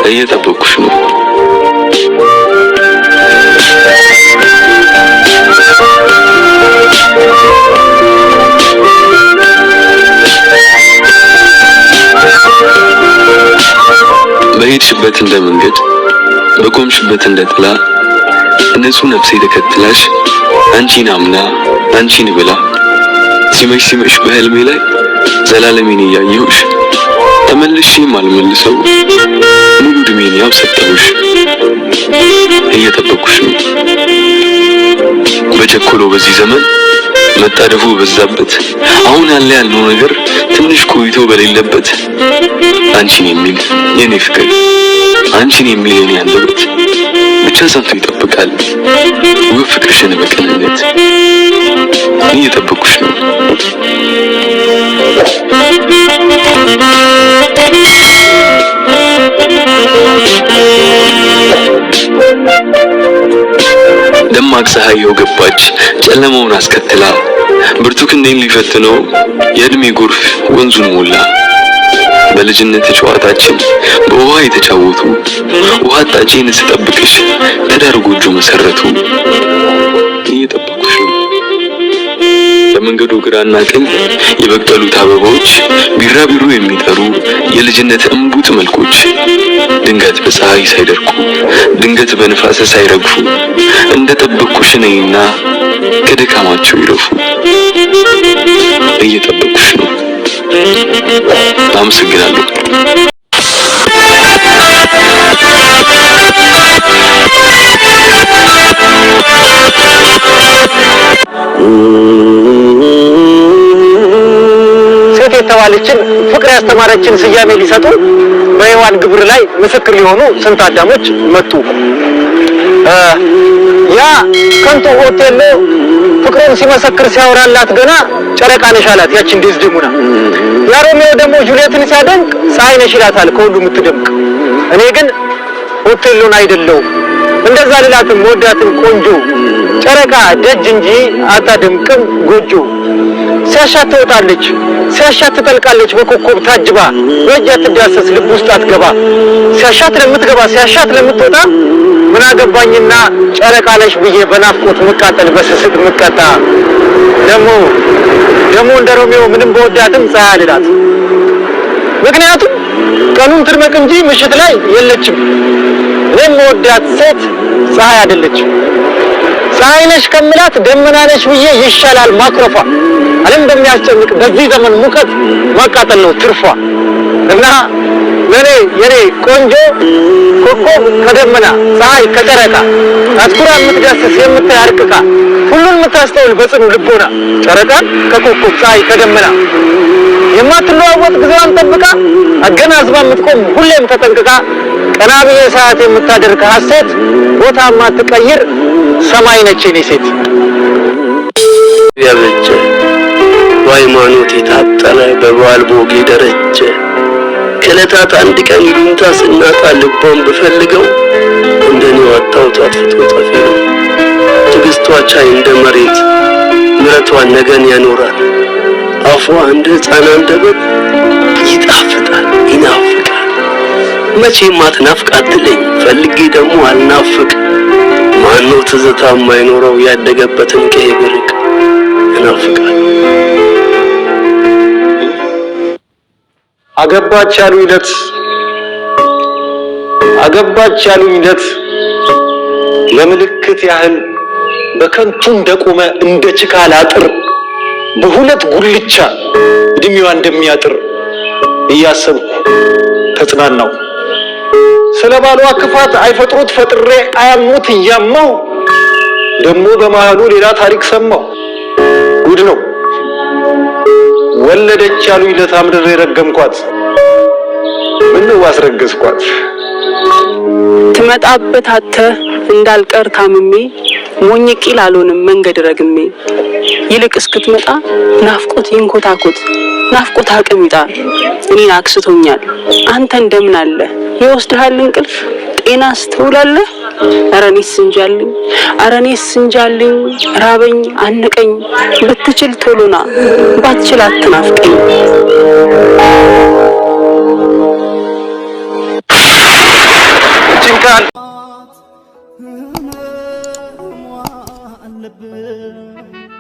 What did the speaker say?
እየጠበኩሽ ነው። በሄድሽበት እንደ መንገድ በቆምሽበት እንደ ጥላ ንጹህ ነፍሴ ተከትላሽ አንቺን አምና አንቺን ብላ ሲመሽ በህልሜ ላይ ዘላለሜን እያየሁሽ ተመልሼም አልመልሰው ሙሉ እድሜን ያው ሰጠሁሽ። እየጠበኩሽ ነው። በቸኮሎ በዚህ ዘመን መጣደፉ በዛበት አሁን ያልነው ነገር ትንሽ ቆይቶ በሌለበት አንቺን የሚል የኔ ፍቅር አንቺን የሚል የኔ አንደበት ብቻ ሰምቶ ይጠብቃል ውብ ፍቅርሽን በቅንነት። እየጠበኩሽ ነው። ደማቅ ፀሐይ ገባች ጨለማውን አስከትላ ብርቱ ክንዴን ሊፈትነው የእድሜ ጎርፍ ወንዙን ሞላ። በልጅነት ጨዋታችን በውሃ የተጫወቱ ውሃ አጣጬን ስጠብቅሽ ትዳር ጎጆ መሰረቱ። እየጠበኩሽ ነው። በመንገዱ ግራና ቀኝ የበቀሉት አበባዎች ቢራቢሩ የሚጠሩ የልጅነት እንቡጥ መልኮች ድንገት በፀሐይ ሳይደርቁ ድንገት በንፋስ ሳይረግፉ እንደጠበኩሽ ነኝና ከድካማቸው ይረፉ። እየጠበኩሽ ነው። አመሰግናለሁ። ሴት የተባለችን ፍቅር ያስተማረችን ስያሜ ሊሰጡ በሔዋን ግብር ላይ ምስክር ሊሆኑ ስንት አዳሞች መጡ። ያ ከንቱ ሆቴል ፍቅሩን ሲመሰክር ሲያወራላት ገና ጨረቃ ነሽ አላት ያችን ዴዝዴሞና። ያ ሮሚዮ ደግሞ ጁሊየትን ሲያደንቅ ፀሐይ ነሽ ይላታል ከሁሉ የምትደምቅ። እኔ ግን ሆቴሉን አይደለሁም እንደዛ ልላትም ወዳትም ቆንጆ ጨረቃ ደጅ እንጂ አታደምቅም ጎጆ። ሲያሻት ትወጣለች ሲያሻት ትጠልቃለች በኮከብ ታጅባ በእጅ አትዳሰስ ልብ ውስጥ አትገባ። ሲያሻት ለምትገባ ሲያሻት ለምትወጣ ምን አገባኝና ጨረቃ ነሽ ብዬ በናፍቆት ምቃጠል በስስት ምቀጣ። ደግሞ እንደ ሮሚዮ ምንም በወዳትም ፀሐይ አልላት። ምክንያቱም ቀኑን ትድመቅ እንጂ ምሽት ላይ የለችም። እኔም ወዳት ሴት ፀሐይ አይደለችም። ፀሐይ ነሽ ከምላት ደመና ነሽ ብዬ ይሻላል ማክረፏ። ዓለም በሚያስጨንቅ በዚህ ዘመን ሙቀት ማቃጠል ነው ትርፏ። እና የኔ ቆንጆ ኮከብ ከደመና ፀሐይ ከጨረቃ አትኩራ የምትዳስስ የምታርቅቃ ሁሉን የምታስተውል በጽኑ ልቦና ጨረቃ ከኮከብ ፀሐይ ከደመና የማትለዋወጥ ጊዜዋን ጠብቃ አገናዝባ የምትቆም ሁሌም ተጠንቅቃ ቀና ብዬ ሰዓት የምታደርግ ሐሴት ቦታ የማትቀይር ሰማይ ነች የኔ ሴት። ያበጀ በሃይማኖት የታጠረ በበዓል ቦጌ ደረጀ ከዕለታት አንድ ቀን ይሉኝታ ስናጣ ልቧን ብፈልገው እንደኔው አጣሁት አጥፍቶ ጠፊ ነው። ትዕግስቷ ቻይ እንደ መሬት ምሕረቷን ነገን ያኖራል። አፏ እንደ ሕፃን አንደበት ይጣፍጣል ይናፍቃል። መቼም አትናፍቅ አትለኝ ፈልጌ ደግሞ አልናፍቅ። ማነው ትዝታ የማይኖረው ያደገበትን ቀዬ ብርቅ ይናፍቃል። አገባች ያሉኝ ዕለት ለምልክት ያህል በከንቱ እንደቆመ እንደ ችካል አጥር በሁለት ጉልቻ እድሜዋ እንደሚያጥር እያሰብኩ ተጽናናው። ስለ ባሏ ክፋት አይፈጥሩት ፈጥሬ አያሙት እያማው ደግሞ በመሃሉ ሌላ ታሪክ ሰማው። ጉድ ነው ወለደች ያሉኝ ዕለት አምድሬ ረገምኳት። ምነው አስረገዝኳት። ትመጣበት አተ እንዳልቀር ታምሜ ሞኝ ቂል አልሆንም መንገድ ረግሜ። ይልቅ እስክትመጣ ናፍቆት ይንኮታኮት ናፍቆት አቅም ይጣ እኔን አክስቶኛል። አንተ እንደምን አለ ይወስድሃል እንቅልፍ ጤናስ ትውላለህ? ኧረ እኔስ እንጃልኝ ራበኝ አንቀኝ ብትችል ቶሎና ባትችል አትናፍቀኝ። አለብን